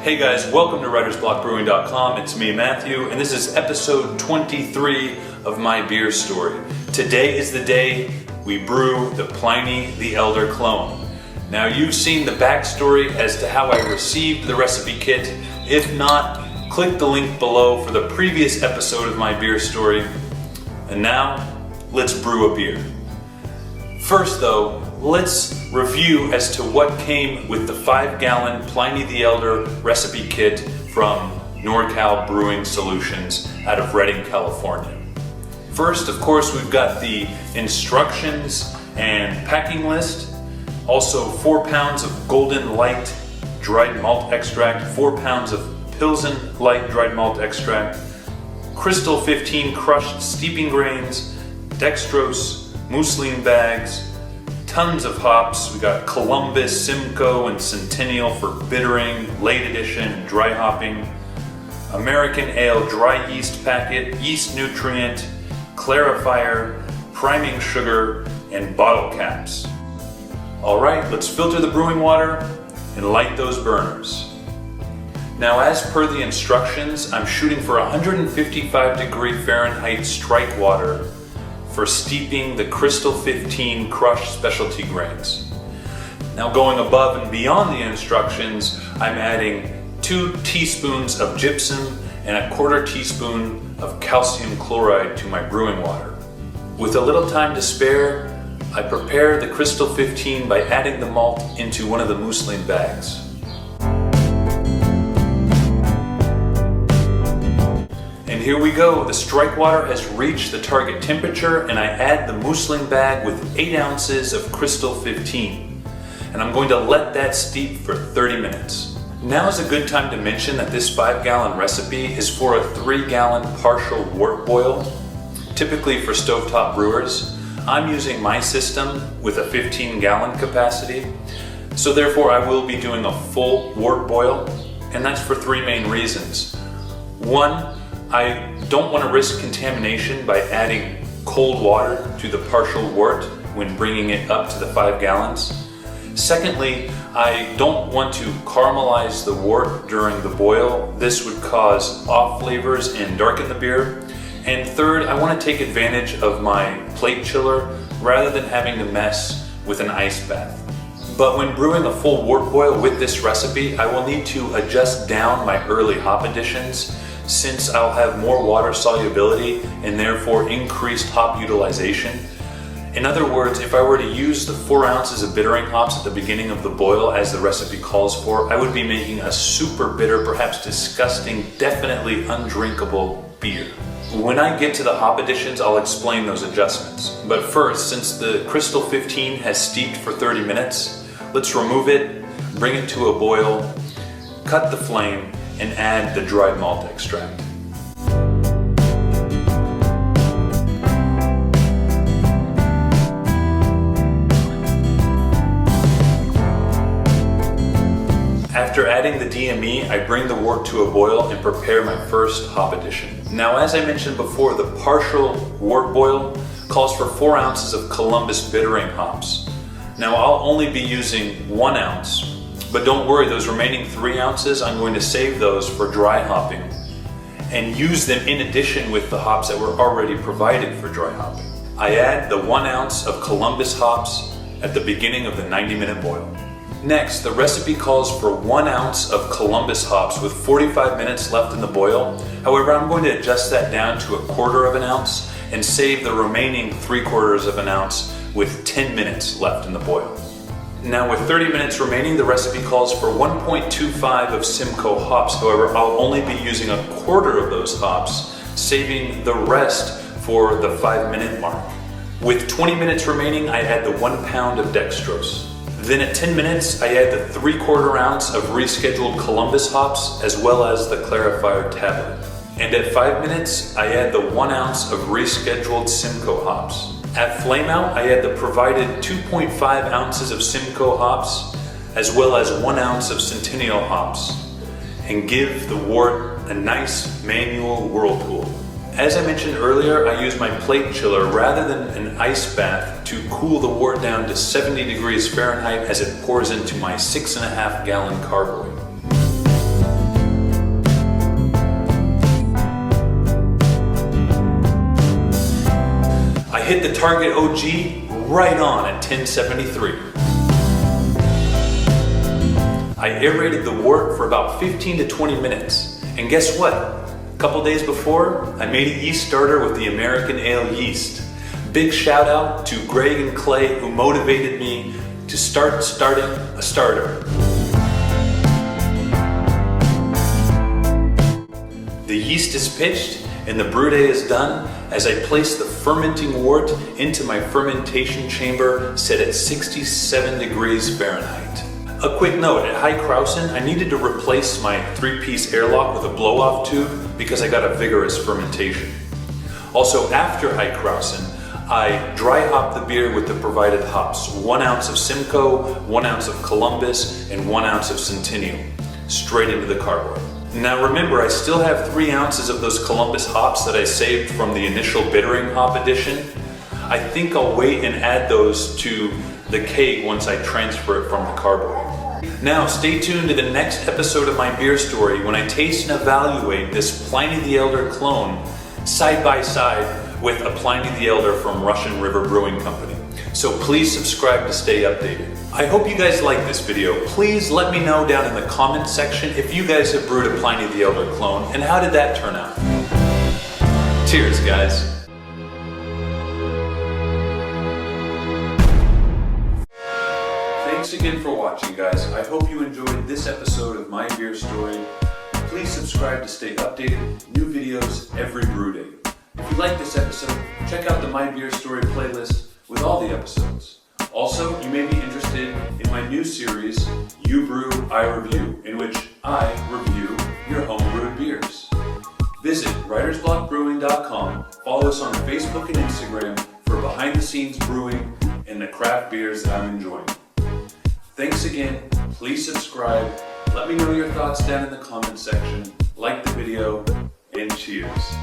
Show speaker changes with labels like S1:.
S1: Hey guys, welcome to WritersBlockBrewing.com. It's me, Matthew, and this is episode 23 of my beer story. Today is the day we brew the Pliny the Elder clone. Now you've seen the backstory as to how I received the recipe kit. If not, click the link below for the previous episode of my beer story. And now, let's brew a beer. First though, let's review as to what came with the 5-gallon Pliny the Elder recipe kit from NorCal Brewing Solutions out of Redding, California. First, of course, we've got the instructions and packing list. Also 4 pounds of Golden Light dried malt extract, 4 pounds of Pilsen Light dried malt extract, Crystal 15 crushed steeping grains, dextrose, mousseline bags, tons of hops. We got Columbus, Simcoe, and Centennial for bittering, late addition, dry hopping, American Ale dry yeast packet, yeast nutrient, clarifier, priming sugar, and bottle caps. Alright, let's filter the brewing water and light those burners. Now, as per the instructions, I'm shooting for 155° Fahrenheit strike water for steeping the Crystal 15 crushed specialty grains. Now, going above and beyond the instructions, I'm adding 2 teaspoons of gypsum and a 1/4 teaspoon of calcium chloride to my brewing water. With a little time to spare, I prepare the Crystal 15 by adding the malt into one of the mousseline bags. And here we go, the strike water has reached the target temperature, and I add the mousseline bag with 8 ounces of Crystal 15. And I'm going to let that steep for 30 minutes. Now is a good time to mention that this 5-gallon recipe is for a 3-gallon partial wort boil. Typically for stovetop brewers, I'm using my system with a 15-gallon capacity. So therefore I will be doing a full wort boil, and that's for 3 main reasons. One, I don't want to risk contamination by adding cold water to the partial wort when bringing it up to the 5 gallons. Secondly, I don't want to caramelize the wort during the boil. This would cause off flavors and darken the beer. And third, I want to take advantage of my plate chiller rather than having to mess with an ice bath. But when brewing a full wort boil with this recipe, I will need to adjust down my early hop additions, since I'll have more water solubility and therefore increased hop utilization. In other words, if I were to use the 4 ounces of bittering hops at the beginning of the boil as the recipe calls for, I would be making a super bitter, perhaps disgusting, definitely undrinkable beer. When I get to the hop additions, I'll explain those adjustments. But first, since the Crystal 15 has steeped for 30 minutes, let's remove it, bring it to a boil, cut the flame, and add the dried malt extract. After adding the DME, I bring the wort to a boil and prepare my first hop addition. Now, as I mentioned before, the partial wort boil calls for 4 ounces of Columbus bittering hops. Now, I'll only be using 1 ounce, but don't worry, those remaining 3 ounces, I'm going to save those for dry hopping and use them in addition with the hops that were already provided for dry hopping. I add the 1 ounce of Columbus hops at the beginning of the 90-minute boil. Next, the recipe calls for 1 ounce of Columbus hops with 45 minutes left in the boil. However, I'm going to adjust that down to 1/4 ounce and save the remaining 3/4 ounce with 10 minutes left in the boil. Now, with 30 minutes remaining, the recipe calls for 1.25 of Simcoe hops. However, I'll only be using 1/4 of those hops, saving the rest for the 5-minute mark. With 20 minutes remaining, I add the 1 pound of dextrose. Then at 10 minutes, I add the 3/4 ounce of rescheduled Columbus hops as well as the clarifier tablet. And at 5 minutes, I add the 1 ounce of rescheduled Simcoe hops. At flame out, I add the provided 2.5 ounces of Simcoe hops as well as 1 ounce of Centennial hops and give the wort a nice manual whirlpool. As I mentioned earlier, I use my plate chiller rather than an ice bath to cool the wort down to 70 degrees Fahrenheit as it pours into my 6.5 gallon carboy. hit the target OG right on at 1073. I aerated the wort for about 15 to 20 minutes. And guess what? A couple days before, I made a yeast starter with the American Ale yeast. Big shout out to Greg and Clay who motivated me to starting a starter. The yeast is pitched and the brew day is done as I place the fermenting wort into my fermentation chamber set at 67 degrees Fahrenheit. A quick note, at High Krausen, I needed to replace my 3-piece airlock with a blow-off tube because I got a vigorous fermentation. Also, after High Krausen, I dry hop the beer with the provided hops. 1 ounce of Simcoe, 1 ounce of Columbus, and 1 ounce of Centennial, straight into the carboy. Now remember, I still have 3 ounces of those Columbus hops that I saved from the initial bittering hop edition. I think I'll wait and add those to the keg once I transfer it from the carboy. Now stay tuned to the next episode of my beer story when I taste and evaluate this Pliny the Elder clone side by side with a Pliny the Elder from Russian River Brewing Company. So please subscribe to stay updated. I hope you guys like this video. Please let me know down in the comments section if you guys have brewed a Pliny the Elder clone and how did that turn out. Cheers, guys. Thanks again for watching, guys. I hope you enjoyed this episode of My Beer Story. Please subscribe to stay updated. New videos every brew day. If you like this episode, check out the My Beer Story playlist with all the episodes. Also, you may be interested in my new series, You Brew, I Review, in which I review your homebrewed beers. Visit writersblockbrewing.com, follow us on Facebook and Instagram for behind-the-scenes brewing and the craft beers that I'm enjoying. Thanks again, please subscribe, let me know your thoughts down in the comment section, like the video, and cheers.